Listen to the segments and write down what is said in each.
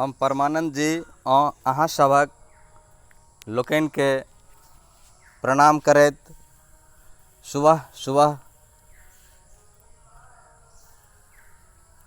हम परमानंद जी अहाँ सबक लोकनि के प्रणाम करैत सुबह सुबह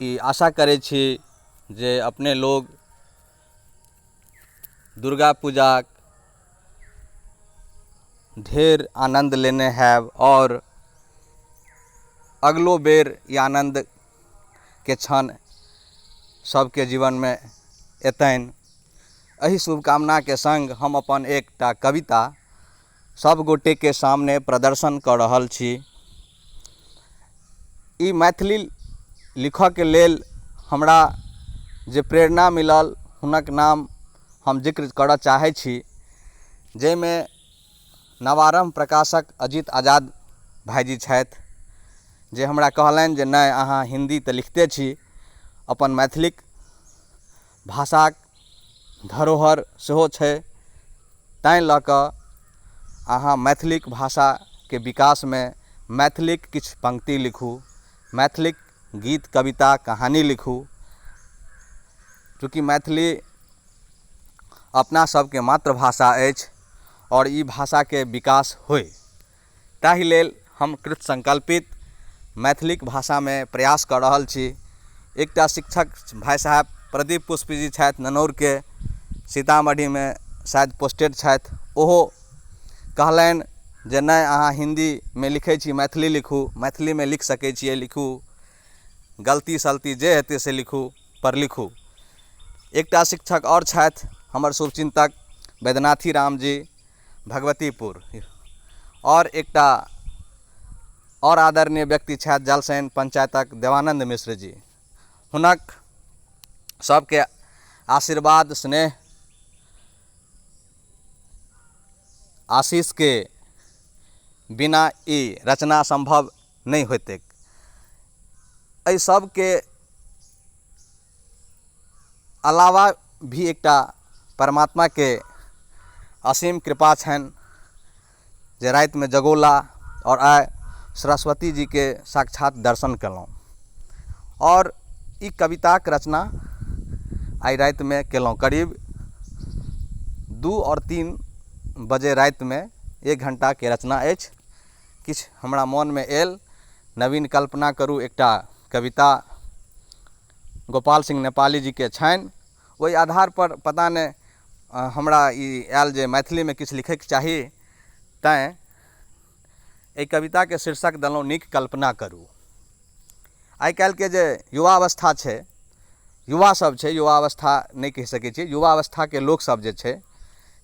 ई आशा करै छी जे अपने लोग दुर्गा पूजाक ढेर आनंद लेने हैब और अगलो बेर ई आनंद के क्षण सबके जीवन में एतनि। एही शुभकामना के संग हम अपन एकटा कविता सब गोटे के सामने प्रदर्शन कर रहल छी। ई मैथिली लिखऽ के लेल हमरा जे प्रेरणा मिलल हुनक नाम हम जिक्र करऽ चाहै छी, जाहिमे नवारंभ प्रकाशक अजीत आजाद भाईजी छथि, जे हमरा कहलनि जे नहि अहाँ हिंदी तऽ लिखते छी, अपन मैथिलिक भाषाक धरोहर सेहो छै, ताहि लऽ कऽ अहाँ मैथिलिक भाषाके विकासमे मैथिलिक किछु पंक्ति लिखू, मैथिलिक गीत कविता कहानी लिखू। चूँकि मैथिली अपना सबके मातृभाषा अछि और ई भाषाके विकास होय, ताहि लेल हम कृत संकल्पित मैथिलिक भाषामे प्रयास कऽ रहल छी। एकटा शिक्षक भाई साहब प्रदीप पुष्पी जी छथि ननौर के, सीतामढ़ी में शायद पोस्टेड छथि, ओहो कहलनि जे नहि अहाँ हिंदी में लिखै छी मैथिली लिखू, मैथिली में लिख सकै छियै लिखू, गलती सलती जे हेतै से लिखू पर लिखू। एकटा शिक्षक और छथि हमर शुभचिंतक वैद्यनाथी राम जी भगवतीपुर, और एकटा और आदरणीय व्यक्ति छथि जलसैन पंचायतक देवानंद मिश्र जी। हुनक सबके आशीर्वाद स्नेह आशीष के बिना ई रचना संभव नहीं होते। एहि सब के अलावा भी एकटा परमात्मा के असीम कृपा छनि जे राति में जगौला और आइ सरस्वती जी के साक्षात दर्शन केलहुँ और ई कविताक रचना आइ राति में केलहुँ। करीब 2 और 3 बजे राति में 1 घंटा के रचना अछि। किछु हमरा मन में आयल, नवीन कल्पना करू एकटा कविता गोपाल सिंह नेपाली जी के छनि, ओहि आधार पर पता नहीं हमरा ई आयल जे मैथिली में किछु लिखै के चाही, तैं एहि कविता के शीर्षक देलहुँ नीक कल्पना करू। आइ काल्हि के जे युवा अवस्था छै, युवा सब छै, युवा अवस्था नहीं कहि सकै छियै, युवा अवस्था के लोक सब जे छै,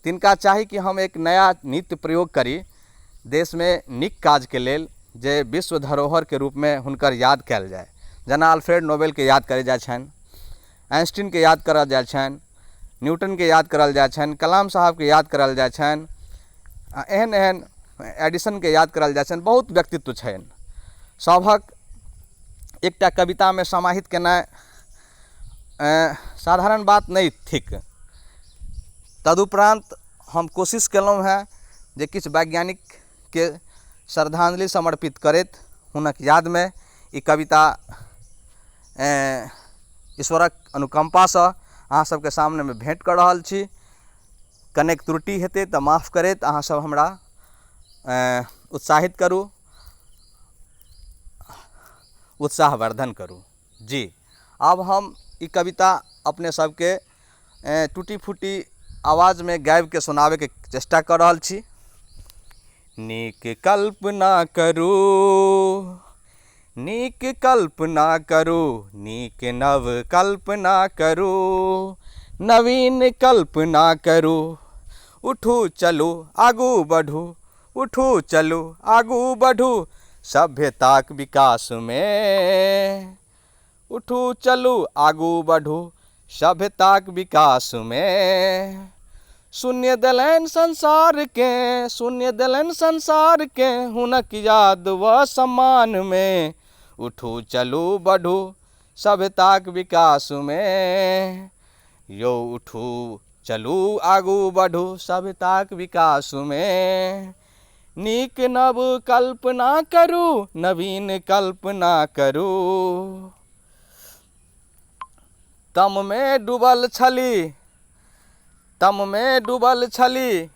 तिनका चाही कि हम एक नया नित्य प्रयोग करी देश में नीक काज के लेल, जे विश्व धरोहर के रूप में हुनकर याद कयल जाय। जेना अल्फ्रेड नोबेल के याद करल जाइ छनि, आइंस्टीन के याद करल जाइ छनि, न्यूटन के याद करल जाइ छनि, कलाम साहब के याद करल जाइ छनि, एहन एहन एडिसन के याद करल जाइ छनि, बहुत व्यक्तित्व छनि। सभक एकटा कविता में समाहित केनाइ साधारण बात नहीं थिक। तदुपरांत हम कोशिश केलहुँ हैं जे किछु वैज्ञानिक के श्रद्धांजलि समर्पित करैत हुनक याद में ई कविता ईश्वरक अनुकंपा से अहाँ सबके सामने में भेंट कर रहल छी। कनेक त्रुटि हेतै तऽ माफ करैत अहाँ सब हमरा उत्साहित करू, उत्साहवर्धन करू जी। अब हम ई कविता अपने सबके टूटी फूटी आवाज में गाबि के सुनावे के चेष्टा कर रहल छी। नीक कल्पना करू, नीक कल्पना करू, नीक नव कल्पना करू, नवीन कल्पना करू, उठू चलू आगू बढ़ू, उठू चलू आगू बढ़ू सभ्यताक विकास में, उठू चलू आगू बढ़ू सभ्यताक विकास में। शून्य देलनि संसार के, शून्य देलनि संसार के, हुनक याद व सम्मान में, उठू चलू बढ़ू सभ्यताक विकास में। यो उठू चलू आगू बढ़ू सभ्यताक विकास में। नीक नव कल्पना करू, नवीन कल्पना करू। तम में डूबल छली, तम में डूबल छली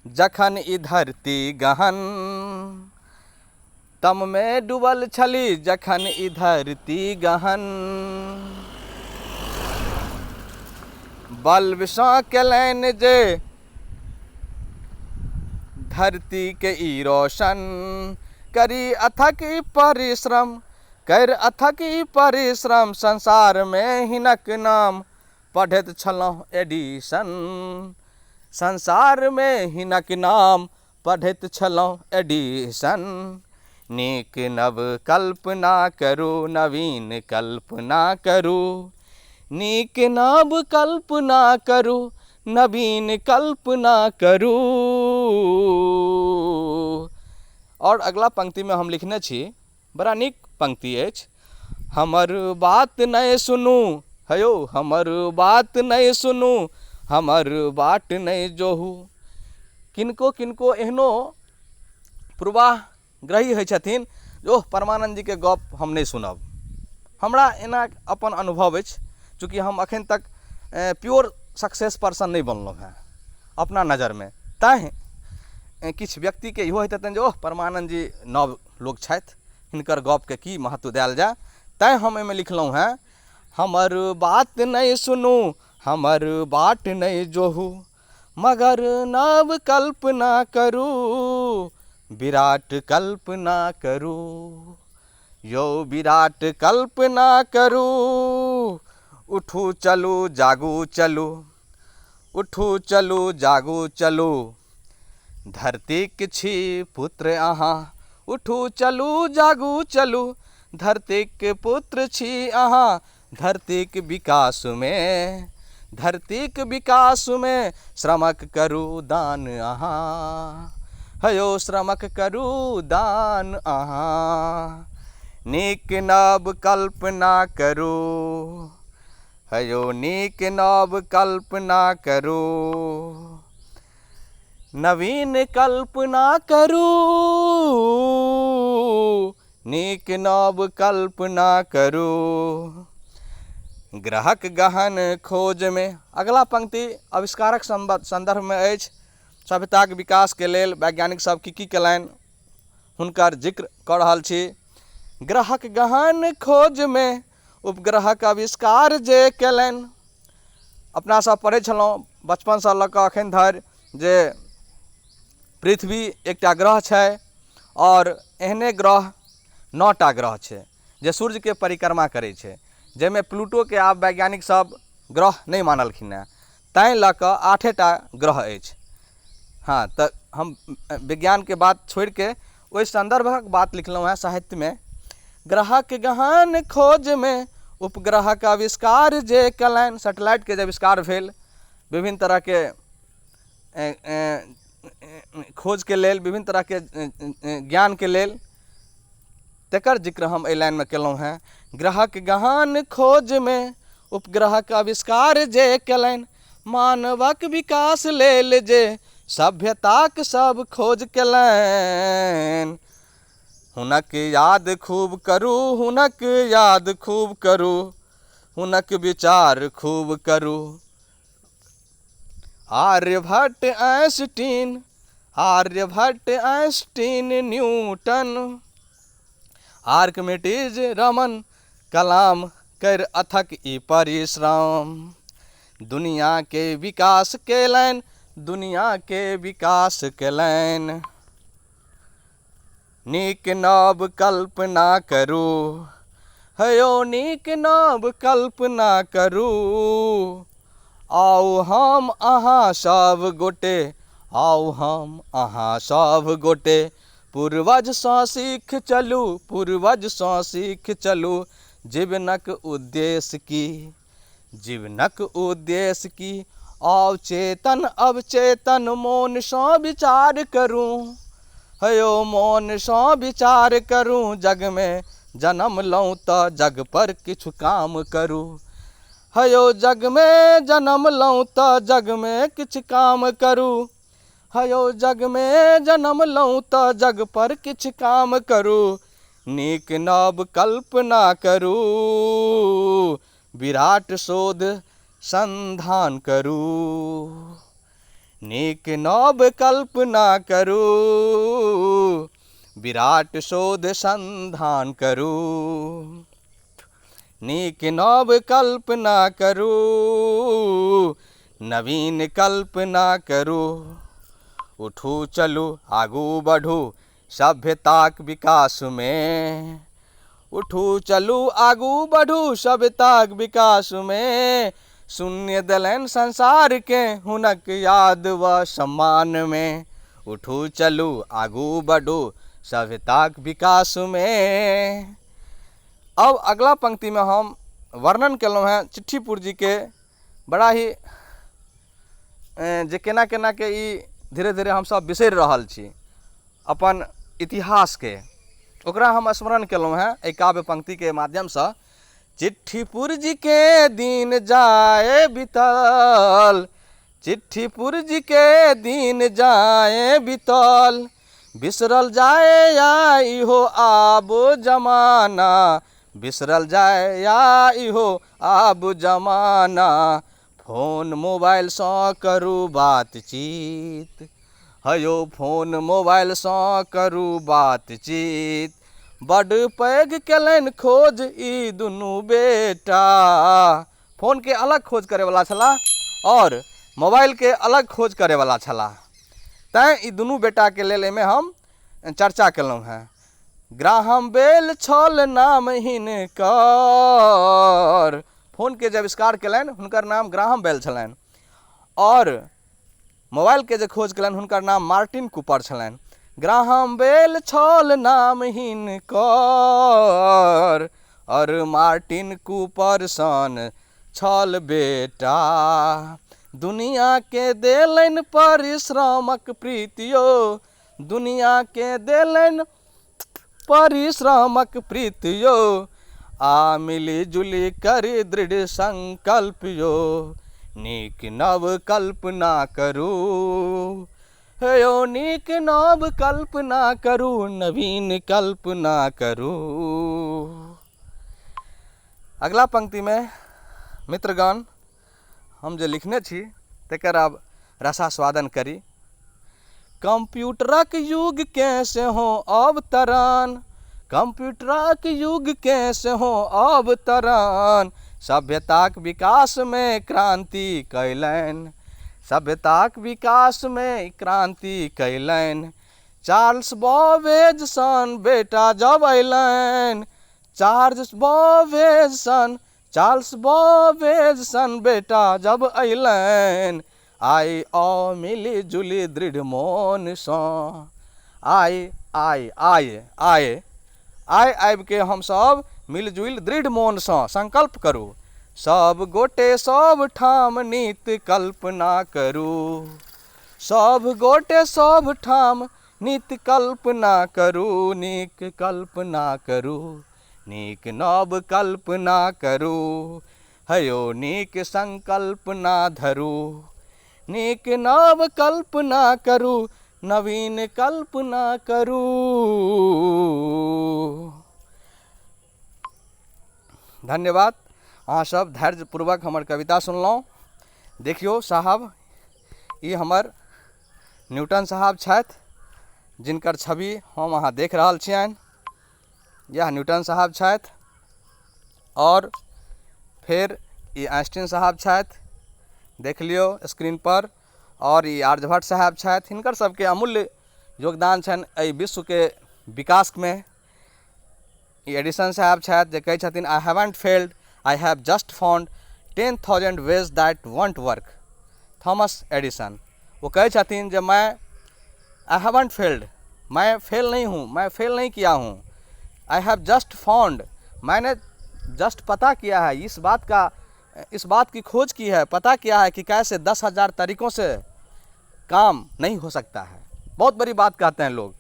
जखन ई धरती गहन, तम में डूबल छली जखन ई धरती गहन। बल विषा केलनि जे धरती के ई रोशन, करी अथक परिश्रम, कर अथक परिश्रम, संसार में हिनक नाम पढ़ैत छलहुँ एडिशन, संसार में हिनक नाम पढ़ैत छलहुँ एडिशन। नीक नव कल्पना करू, नवीन कल्पना करू, नीक नव कल्पना करू, नवीन कल्पना करू। और अगला पंक्ति में हम लिखने छी, बड़ा नीक पंक्ति अछि। हमर बात नहीं सुनू, हयो हमर बात नहीं सुनू, हमर बाट नहीं जोहू। किनको किनको एहनो पूर्वाग्रही होइ छथिन जो परमानंद जी के गप हम नहीं सुनब। हमरा एना अपन अनुभव अछि, चूँकि हम अखन तक प्योर सक्सेस पर्सन नहीं बनलहुँ हैं अपना नज़रमे। तैँ किछु व्यक्तिके इहो होइत हेतनि जे ओह परमानंद जी नव लोक छथि, हिनकर गपके की महत्व देल जाय। तैँ हम एहिमे लिखलहुँ हैं, हमर बात नहीं सुनू, हमर बाट नहीं जोहू, मगर नव कल्पना करू, विराट कल्पना करू, यो विराट कल्पना करू। उठू चलू जागू चलू, उठू चलू जागू चलू, धरतीक छी पुत्र अहाँ, उठू चलू जागू चलू, धरतीक पुत्र छी अहाँ। धरतीक विकास में, धरतीक विकास में श्रमक करू दान अहाँ, हयो श्रमक करू दान अहाँ। नीक नव कल्पना करू, हयो नीक नव कल्पना करू, नवीन कल्पना करू, नीक नव कल्पना करू। ग्रहक गहन खोज में, अगला पंक्ति आविष्कारक संदर्भ में अछि। सभ्यताक विकास के लेल वैज्ञानिक सब की केलनि हुनकर जिक्र कऽ रहल छी। ग्रहक गहन खोज में उपग्रहक आविष्कार जे केलनि। अपना सब पढ़ै छलहुँ बचपन से लऽ कऽ अखन धरि जे पृथ्वी एकटा ग्रह छै और एहने ग्रह 9टा ग्रह छै जे सूर्य के परिक्रमा करै छै, जाहिमे प्लूटो के आब वैज्ञानिक सब ग्रह नहीं मानलखिन हैं। तैँ लऽ कऽ 8टा ग्रह अछि। हाँ, तऽ हम विज्ञान के बात छोड़ के ओहि संदर्भक बात लिखलहुँ हैं साहित्य में। ग्रहक गहन खोज में उपग्रहक आविष्कार जे केलनि, सैटेलाइट के जे आविष्कार भेल विभिन्न तरह के खोज के लेल, विभिन्न तरह के ज्ञान के लेल, तकर जिक्र हम एहि लाइन में केलहुँ हैं। ग्रहक गहन खोज में उपग्रहक आविष्कार जे केलनि, मानवक विकास लेल जे सभ्यताक सब खोज केलनि। हुनक याद खूब करू, हुनक याद खूब करू, हुनक विचार खूब करू। Aryabhata Einstein, Aryabhata Einstein Newton, Archimedes Raman Kalam कर अथक ई परिश्रम। दुनिया के विकास केलनि, दुनिया के विकास केलनि। नीक नव कल्पना करू, हयो नीक नव कल्पना करू। आओ हम अहाँ सब गोटे, आओ हम अहाँ सब गोटे, पूर्वज सँ सीख चलू, पूर्वज सँ सीख चलू। जीवनक उद्देश्य की, जीवनक उद्देश्य की, अवचेतन अवचेतन मोन सँ विचार करूँ, हयो मोन सँ विचार करूँ। जग में जन्म लऊँ तऽ जग पर किछु काम करूँ, हयो जग में जन्म लऊँ तऽ जग में किछु काम करूँ, हयो जग में जन्म लऊँ तऽ जग पर किछु काम करूँ। नीक नव कल्पना करू, विराट शोध संधान करू, नीक नव कल्पना करू, विराट शोध संधान करू, नीक नव कल्पना करू, नवीन कल्पना करू। उठू चलू आगू बढ़ू सभ्यताक विकास में, उठू चलू आगू बढ़ू सभ्यताक विकास में, शून्य दलन संसार के हुनक याद व सम्मान में। उठू चलू आगू बढ़ू सभ्यताक विकास में। अब अगला पंक्ति में हम वर्णन केलहुँ हैं चिट्ठीपुर जी के बड़ा ही जे केना केना के ई धीरे धीरे हम सब बिसरि रहल छी अपन इतिहास के, ओकरा हम स्मरण केलहुँ हैं एहि काव्य पंक्ति के माध्यम से। चिट्ठीपुर जी के दिन जाए बीतल, चिट्ठीपुर जी के दिन जाए बीतल, बिसरल जाए या इहो आब जमाना, बिसरल जाए या इहो आब जमाना, फोन मोबाइल सँ करू बातचीत, हयो फोन मोबाइल सँ करू बातचीत, बड़ पैघ केलनि खोज ई दुनू बेटा। फोन के अलग खोज करे वाला छलाह और मोबाइल के अलग खोज करे वाला छलाह, तैं ई दुनू बेटा के लेल एहिमे हम चर्चा केलहुँ हैं। ग्राहम बेल छल नाम हिनकर, फोन के जब आविष्कार केलनि हुनकर नाम ग्राहम बेल छलनि, और मोबाइल के जे खोज केलनि हुनकर नाम मार्टिन कूपर छलनि। ग्राहम बेल छल नाम हिनकर और मार्टिन कूपर सन छल बेटा, दुनिया के देलनि परिश्रमक प्रीतियो, दुनिया के देलनि परिश्रमक प्रीतियो, आ मिली जुली कर दृढ़ संकल्प यो, नीक नव कल्पना करू, हेयो नीक नव कल्पना करू, नवीन कल्पना करू। अगला पंक्ति में मित्रगण हम जे लिखने छी तकर आब रसास्वादन करी। कंप्यूटरक युग के सेहो अवतरण, कंप्यूटरक युग के सेहो अवतरण, सभ्यताक विकास में क्रांति कैलनि, सभ्यताक विकास में क्रांति कैलनि, चार्ल्स बॉबेज सन बेटा जब अयलनि, चार्ल्स बॉबेज सन बेटा जब अयलनि, आइ आ मिली जुली दृढ़ मोन सँ, आइ आबि के हमसब मिलजुल दृढ़ मोन सँ संकल्प करू, सब गोटे सब ठाम नीत कल्पना करू, सब गोटे सब ठाम नीत कल्पना करू, नीक कल्पना करू, नीक नव कल्पना करू, हयो नीक संकल्पना धरू, नीक नव कल्पना करू, नवीन कल्पना करू। धन्यवाद। अहाँ सब धैर्यपूर्वक हमर कविता सुनलहुँ। देखियौ साहब, ई हमर न्यूटन साहब छथि, जिनकर छवि हम अहाँ देख रहल छियनि। यह न्यूटन साहब छथि, और फिर ई आइंस्टीन साहब छथि, देख लियौ स्क्रीन पर, और ई आर्यभट्ट साहब छथि। हिनकर सबके अमूल्य योगदान छनि एहि विश्व के विकास में। ई एडिसन साहब छथि जे कहै छथिन, I haven't failed, I have just found 10,000 ways that want work. Thomas Edison वो कहै छथिन जे मैं आई हैवंट फेल्ड, मैं फेल नहीं हूँ, मैं फेल नहीं किया हूँ। आई हैव जस्ट फाउंड, मैंने जस्ट पता किया है, इस बात की खोज की है, पता किया है कि कैसे 10,000 तरीक़ों से काम नहीं हो सकता है। बहुत बड़ी बात कहते हैं लोग।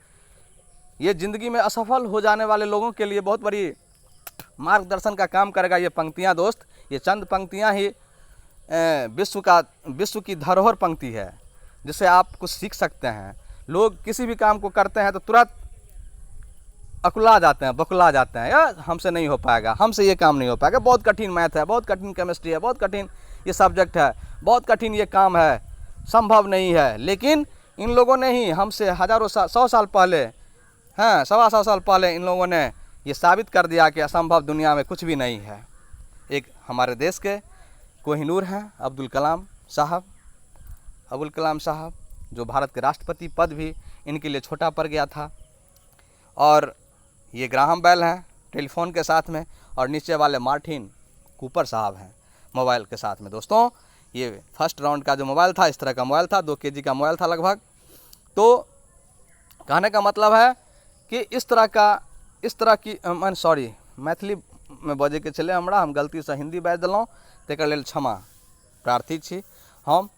ये ज़िंदगी में असफल हो जाने वाले लोगों के लिए बहुत बड़ी मार्गदर्शन का काम करेगा ये पंक्तियाँ दोस्त। ये चंद पंक्तियाँ ही विश्व की धरोहर पंक्ति है, जिससे आप कुछ सीख सकते हैं। लोग किसी भी काम को करते हैं तो तुरंत अकुला जाते हैं, बकुला जाते हैं, यार हमसे नहीं हो पाएगा, हमसे ये काम नहीं हो पाएगा, बहुत कठिन मैथ है, बहुत कठिन केमिस्ट्री है, बहुत कठिन ये सब्जेक्ट है, बहुत कठिन ये काम है, संभव नहीं है। लेकिन इन लोगों ने ही हमसे हज़ारों साल, 100 साल पहले, हाँ 125 साल पहले इन लोगों ने ये साबित कर दिया कि असंभव दुनिया में कुछ भी नहीं है। एक हमारे देश के कोहिनूर हैं अब्दुल कलाम साहब, जो भारत के राष्ट्रपति पद भी इनके लिए छोटा पड़ गया था। और ये ग्राहम बेल हैं टेलीफोन के साथ में, और नीचे वाले मार्टिन कूपर साहब हैं मोबाइल के साथ में। दोस्तों ये फर्स्ट राउंड का जो मोबाइल था, इस तरह का मोबाइल था, 2 kg का मोबाइल था लगभग। तो कहने का मतलब है कि इस तरह की सॉरी मैथिली में बजे के छलै हमरा, हम गलती से हिंदी बाजि देलहुँ, तेकर लेल क्षमा प्रार्थी छी हम।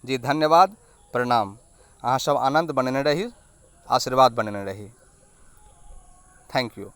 जी धन्यवाद, प्रणाम। अहाँ सब आनंद बनेने रही, आशीर्वाद बनेने रही। Thank you.